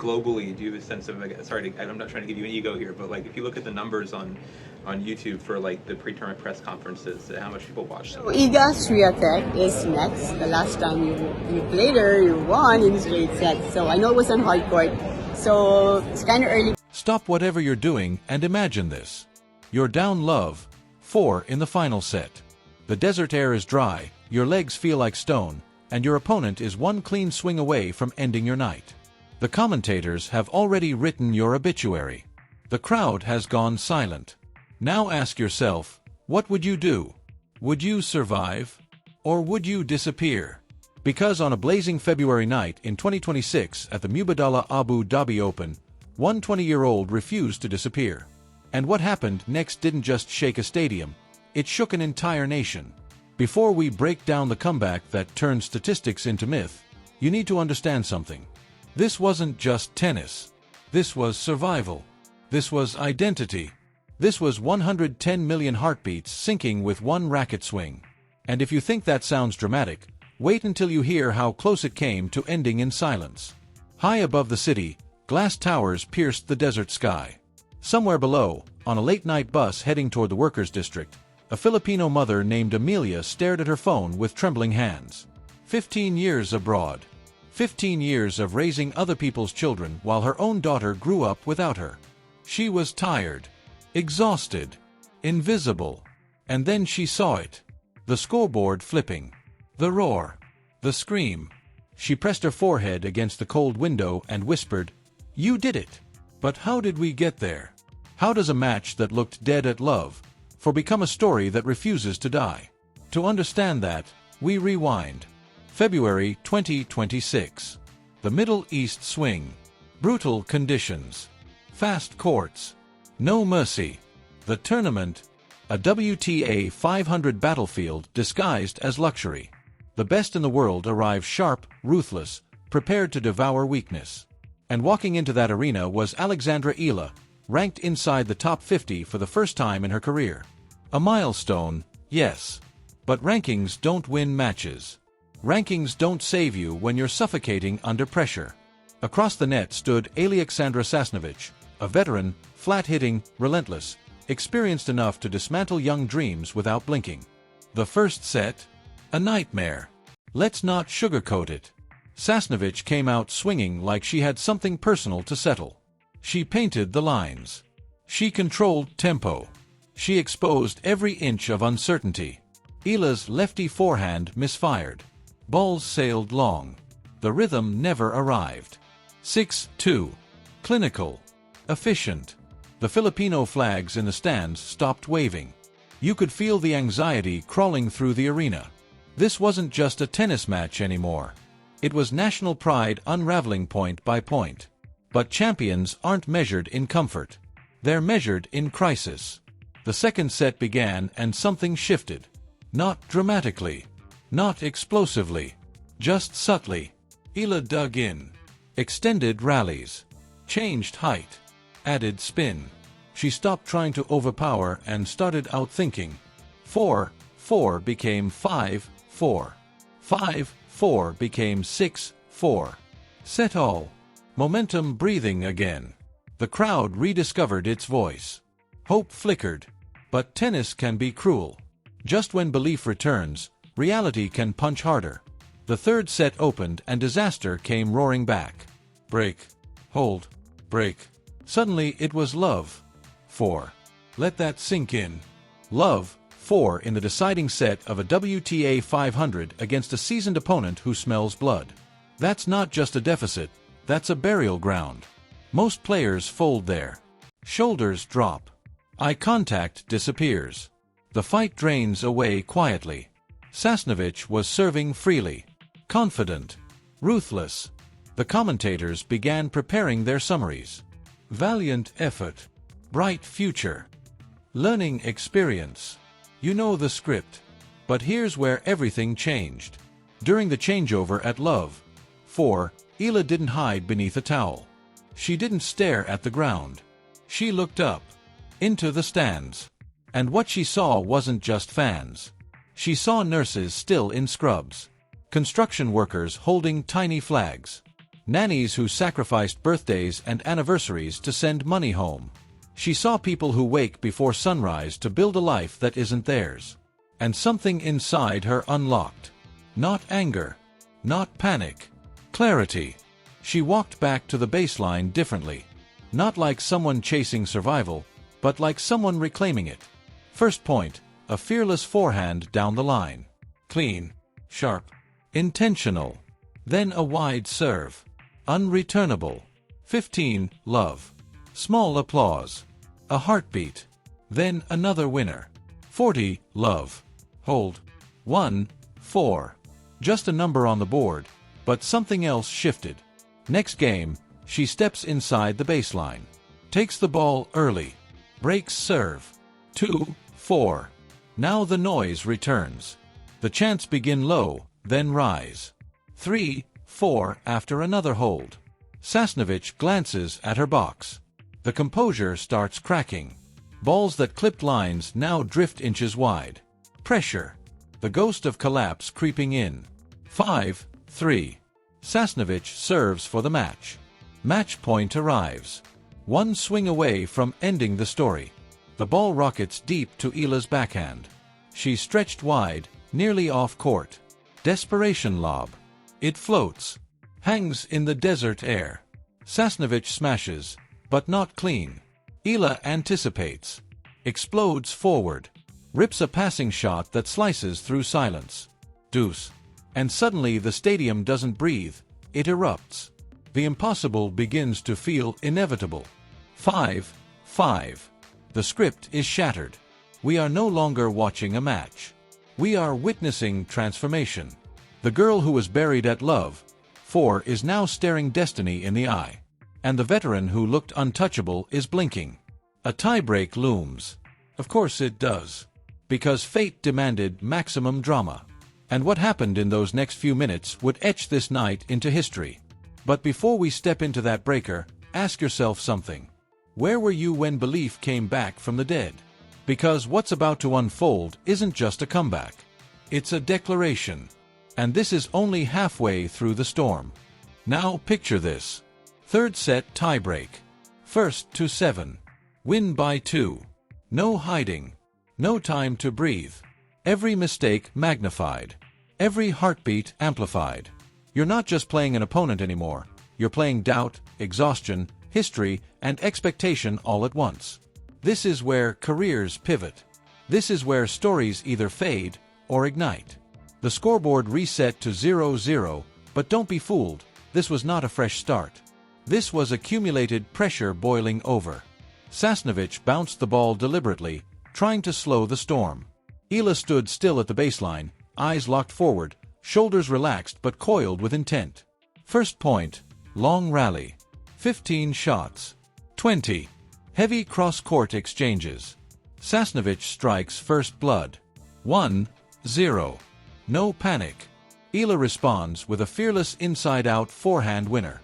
globally, do you have a sense of, like, sorry, I'm not trying to give you an ego here, but like if you look at the numbers on YouTube for like the pre-tournament press conferences, how much people watch them? So Iga's Tech is next. The last time you played her, you won in straight sets. So I know it was on hard court. So it's kind of early. Stop whatever you're doing and imagine this. You're down love, 4 in the final set. The desert air is dry, your legs feel like stone, and your opponent is one clean swing away from ending your night. The commentators have already written your obituary. The crowd has gone silent. Now ask yourself, what would you do? Would you survive? Or would you disappear? Because on a blazing February night in 2026 at the Mubadala Abu Dhabi Open, one 20-year-old refused to disappear. And what happened next didn't just shake a stadium, it shook an entire nation. Before we break down the comeback that turned statistics into myth, you need to understand something. This wasn't just tennis. This was survival. This was identity. This was 110 million heartbeats syncing with one racket swing. And if you think that sounds dramatic, wait until you hear how close it came to ending in silence. High above the city, glass towers pierced the desert sky. Somewhere below, on a late-night bus heading toward the workers' district, a Filipino mother named Amelia stared at her phone with trembling hands. 15 years abroad. 15 years of raising other people's children while her own daughter grew up without her. She was tired, exhausted, invisible. And then she saw it. The scoreboard flipping. The roar. The scream. She pressed her forehead against the cold window and whispered, "You did it." But how did we get there? How does a match that looked dead at love become a story that refuses to die? To understand that, we rewind. February 2026. The Middle East swing. Brutal conditions. Fast courts. No mercy. The tournament. A WTA 500 battlefield disguised as luxury. The best in the world arrive sharp, ruthless, prepared to devour weakness. And walking into that arena was Alex Eala, ranked inside the top 50 for the first time in her career. A milestone, yes. But rankings don't win matches. Rankings don't save you when you're suffocating under pressure. Across the net stood Alexandra Sasnovich, a veteran, flat-hitting, relentless, experienced enough to dismantle young dreams without blinking. The first set? A nightmare. Let's not sugarcoat it. Sasnovich came out swinging like she had something personal to settle. She painted the lines. She controlled tempo. She exposed every inch of uncertainty. Eala's lefty forehand misfired. Balls sailed long. The rhythm never arrived. 6-2. Clinical. Efficient. The Filipino flags in the stands stopped waving. You could feel the anxiety crawling through the arena. This wasn't just a tennis match anymore. It was national pride unraveling point by point. But champions aren't measured in comfort. They're measured in crisis. The second set began and something shifted. Not dramatically. Not explosively. Just subtly. Eala dug in. Extended rallies. Changed height. Added spin. She stopped trying to overpower and started outthinking. 4-4 became 5-4. 5-4 became 6-4. Set all. Momentum breathing again. The crowd rediscovered its voice. Hope flickered. But tennis can be cruel. Just when belief returns, reality can punch harder. The third set opened and disaster came roaring back. Break. Hold. Break. Suddenly it was love. 4. Let that sink in. Love. 4 in the deciding set of a WTA 500 against a seasoned opponent who smells blood. That's not just a deficit, that's a burial ground. Most players fold there. Shoulders drop. Eye contact disappears. The fight drains away quietly. Sasnovich was serving freely. Confident. Ruthless. The commentators began preparing their summaries. Valiant effort. Bright future. Learning experience. You know the script. But here's where everything changed. During the changeover at Love 4, Eala didn't hide beneath a towel. She didn't stare at the ground. She looked up. Into the stands. And what she saw wasn't just fans. She saw nurses still in scrubs. Construction workers holding tiny flags. Nannies who sacrificed birthdays and anniversaries to send money home. She saw people who wake before sunrise to build a life that isn't theirs. And something inside her unlocked. Not anger. Not panic. Clarity. She walked back to the baseline differently. Not like someone chasing survival, but like someone reclaiming it. First point, a fearless forehand down the line. Clean. Sharp. Intentional. Then a wide serve. Unreturnable. 15. Love. Small applause. A heartbeat. Then another winner. 40. Love. Hold. 1, 4. Just a number on the board, but something else shifted. Next game, she steps inside the baseline. Takes the ball early. Breaks serve. 2, 4. Now the noise returns. The chants begin low, then rise. 3, 4 after another hold. Sasnovich glances at her box. The composure starts cracking. Balls that clipped lines now drift inches wide. Pressure. The ghost of collapse creeping in. 5, 3. Sasnovich serves for the match. Match point arrives. One swing away from ending the story. The ball rockets deep to Eala's backhand. She's stretched wide, nearly off court. Desperation lob. It floats. Hangs in the desert air. Sasnovich smashes, but not clean. Eala anticipates. Explodes forward. Rips a passing shot that slices through silence. Deuce. And suddenly the stadium doesn't breathe, it erupts. The impossible begins to feel inevitable. 5, 5. The script is shattered. We are no longer watching a match. We are witnessing transformation. The girl who was buried at love, 4, is now staring destiny in the eye. And the veteran who looked untouchable is blinking. A tiebreak looms. Of course it does. Because fate demanded maximum drama. And what happened in those next few minutes would etch this night into history. But before we step into that breaker, ask yourself something. Where were you when belief came back from the dead? Because what's about to unfold isn't just a comeback. It's a declaration. And this is only halfway through the storm. Now picture this. Third set tiebreak. First to 7. Win by 2. No hiding. No time to breathe. Every mistake magnified. Every heartbeat amplified. You're not just playing an opponent anymore. You're playing doubt, exhaustion, history, and expectation all at once. This is where careers pivot. This is where stories either fade or ignite. The scoreboard reset to 0-0, but don't be fooled. This was not a fresh start. This was accumulated pressure boiling over. Sasnovich bounced the ball deliberately, trying to slow the storm. Eala stood still at the baseline, eyes locked forward, shoulders relaxed but coiled with intent. First point, long rally. 15 shots. 20. Heavy cross-court exchanges. Sasnovich strikes first blood. 1-0. No panic. Eala responds with a fearless inside-out forehand winner.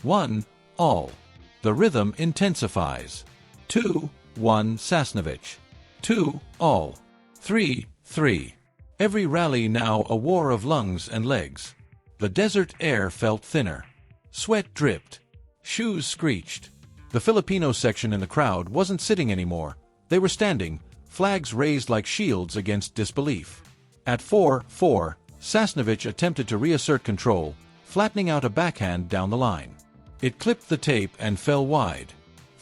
1-all. The rhythm intensifies. 2-1 Sasnovich. 2-all. 3-3. Every rally now a war of lungs and legs. The desert air felt thinner. Sweat dripped. Shoes screeched. The Filipino section in the crowd wasn't sitting anymore. They were standing, flags raised like shields against disbelief. At 4-4, Sasnovich attempted to reassert control, flattening out a backhand down the line. It clipped the tape and fell wide.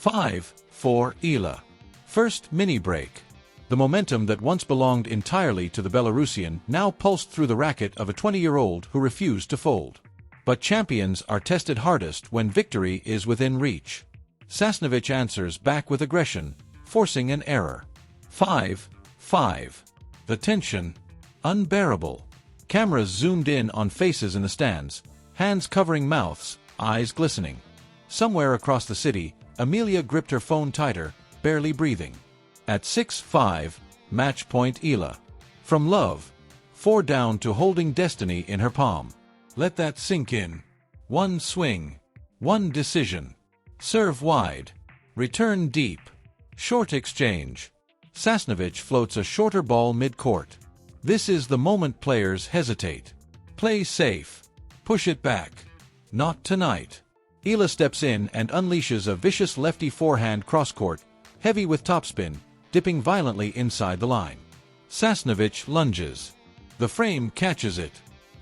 5-4 Eala. First mini-break. The momentum that once belonged entirely to the Belarusian now pulsed through the racket of a 20-year-old who refused to fold. But champions are tested hardest when victory is within reach. Sasnovich answers back with aggression, forcing an error. 5-5. The tension, unbearable. Cameras zoomed in on faces in the stands, hands covering mouths, eyes glistening. Somewhere across the city, Amelia gripped her phone tighter, barely breathing. At 6-5, match point Eala. From love, 4 down to holding destiny in her palm. Let that sink in. One swing. One decision. Serve wide. Return deep. Short exchange. Sasnovich floats a shorter ball mid-court. This is the moment players hesitate. Play safe. Push it back. Not tonight. Eala steps in and unleashes a vicious lefty forehand cross-court, heavy with topspin, dipping violently inside the line. Sasnovich lunges. The frame catches it.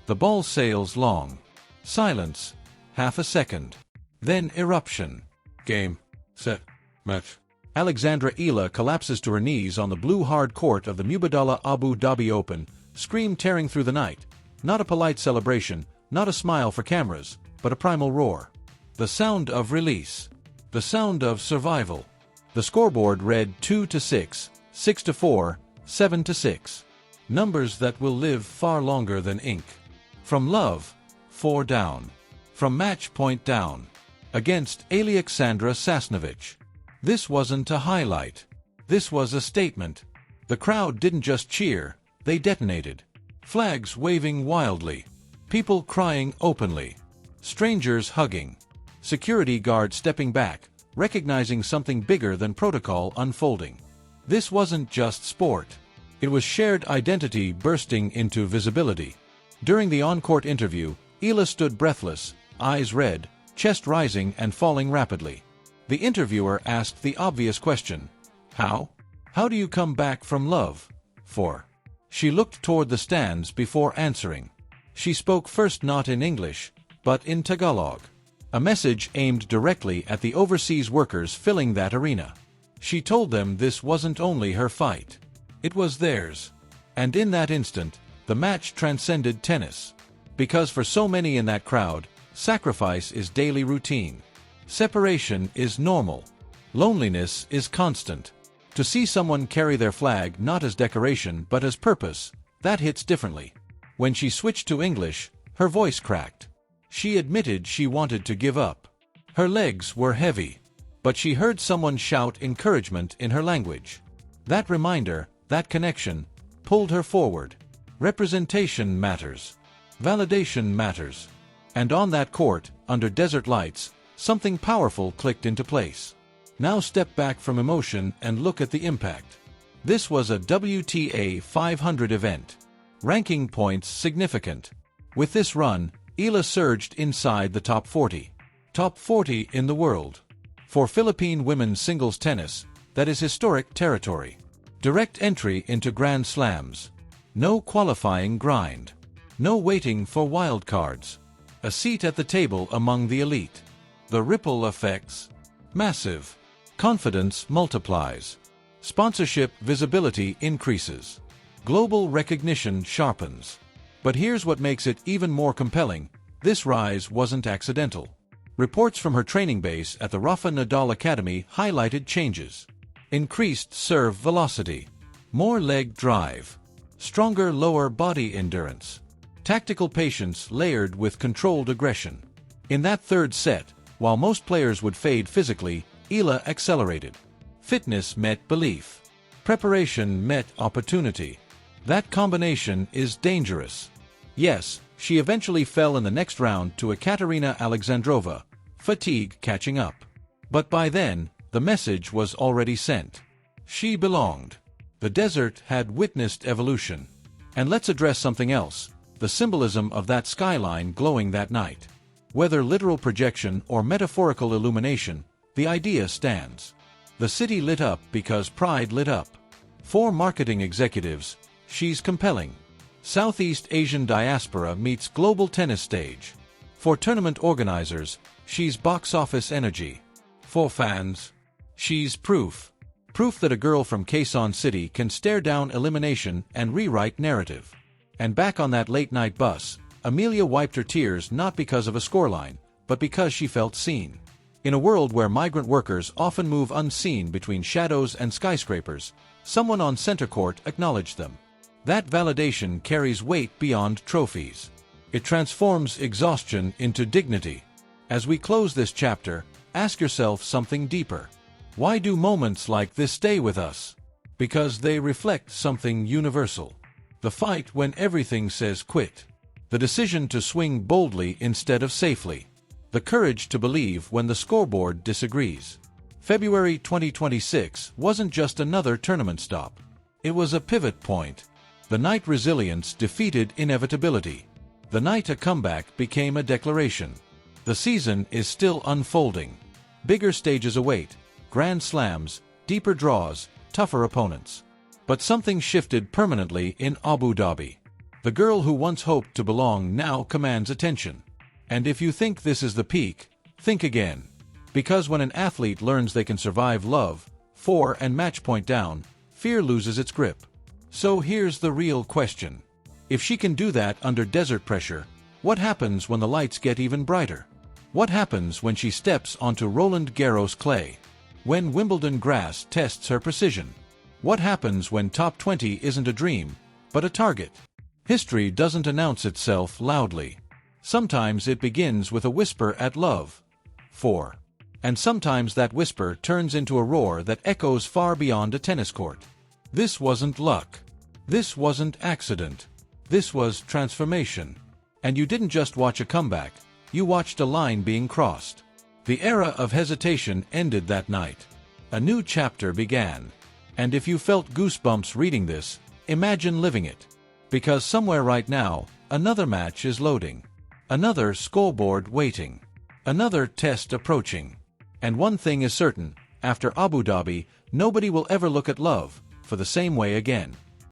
The ball sails long. Silence. Half a second. Then eruption. Game. Set. Match. Alexandra Eala collapses to her knees on the blue hard court of the Mubadala Abu Dhabi Open, scream tearing through the night. Not a polite celebration, not a smile for cameras, but a primal roar. The sound of release. The sound of survival. The scoreboard read 2-6, 6-4, 7-6. Numbers that will live far longer than ink. From love, 4 down. From match point down. Against Alexandra Sasnovich. This wasn't a highlight. This was a statement. The crowd didn't just cheer, they detonated. Flags waving wildly. People crying openly. Strangers hugging. Security guards stepping back, recognizing something bigger than protocol unfolding. This wasn't just sport. It was shared identity bursting into visibility. During the on-court interview, Eala stood breathless, eyes red, chest rising and falling rapidly. The interviewer asked the obvious question. How? How do you come back from love? For. She looked toward the stands before answering. She spoke first not in English, but in Tagalog. A message aimed directly at the overseas workers filling that arena. She told them this wasn't only her fight. It was theirs. And in that instant, the match transcended tennis. Because for so many in that crowd, sacrifice is daily routine. Separation is normal. Loneliness is constant. To see someone carry their flag not as decoration but as purpose, that hits differently. When she switched to English, her voice cracked. She admitted she wanted to give up. Her legs were heavy. But she heard someone shout encouragement in her language. That reminder, that connection, pulled her forward. Representation matters. Validation matters. And on that court, under desert lights, something powerful clicked into place. Now step back from emotion and look at the impact. This was a WTA 500 event. Ranking points significant. With this run, Eala surged inside the top 40. Top 40 in the world. For Philippine women's singles tennis, that is historic territory. Direct entry into Grand Slams. No qualifying grind. No waiting for wildcards. A seat at the table among the elite. The ripple effects. Massive. Confidence multiplies. Sponsorship visibility increases. Global recognition sharpens. But here's what makes it even more compelling. This rise wasn't accidental. Reports from her training base at the Rafa Nadal Academy highlighted changes. Increased serve velocity. More leg drive. Stronger lower body endurance. Tactical patience layered with controlled aggression. In that third set, while most players would fade physically, Eala accelerated. Fitness met belief. Preparation met opportunity. That combination is dangerous. Yes, she eventually fell in the next round to Ekaterina Alexandrova, fatigue catching up. But by then, the message was already sent. She belonged. The desert had witnessed evolution. And let's address something else, the symbolism of that skyline glowing that night. Whether literal projection or metaphorical illumination, the idea stands. The city lit up because pride lit up. For marketing executives, she's compelling. Southeast Asian diaspora meets global tennis stage. For tournament organizers, she's box office energy. For fans, she's proof. Proof that a girl from Quezon City can stare down elimination and rewrite narrative. And back on that late-night bus, Amelia wiped her tears not because of a scoreline, but because she felt seen. In a world where migrant workers often move unseen between shadows and skyscrapers, someone on center court acknowledged them. That validation carries weight beyond trophies. It transforms exhaustion into dignity. As we close this chapter, ask yourself something deeper. Why do moments like this stay with us? Because they reflect something universal. The fight when everything says quit. The decision to swing boldly instead of safely. The courage to believe when the scoreboard disagrees. February 2026 wasn't just another tournament stop. It was a pivot point. The night resilience defeated inevitability. The night a comeback became a declaration. The season is still unfolding. Bigger stages await, grand slams, deeper draws, tougher opponents. But something shifted permanently in Abu Dhabi. The girl who once hoped to belong now commands attention. And if you think this is the peak, think again. Because when an athlete learns they can survive love, 4 and match point down, fear loses its grip. So here's the real question. If she can do that under desert pressure, what happens when the lights get even brighter? What happens when she steps onto Roland Garros clay? When Wimbledon grass tests her precision? What happens when top 20 isn't a dream, but a target? History doesn't announce itself loudly. Sometimes it begins with a whisper at love. 4. And sometimes that whisper turns into a roar that echoes far beyond a tennis court. This wasn't luck. This wasn't accident. This was transformation. And you didn't just watch a comeback, you watched a line being crossed. The era of hesitation ended that night. A new chapter began. And if you felt goosebumps reading this, imagine living it. Because somewhere right now, another match is loading. Another scoreboard waiting. Another test approaching. And one thing is certain, after Abu Dhabi, nobody will ever look at love for the same way again.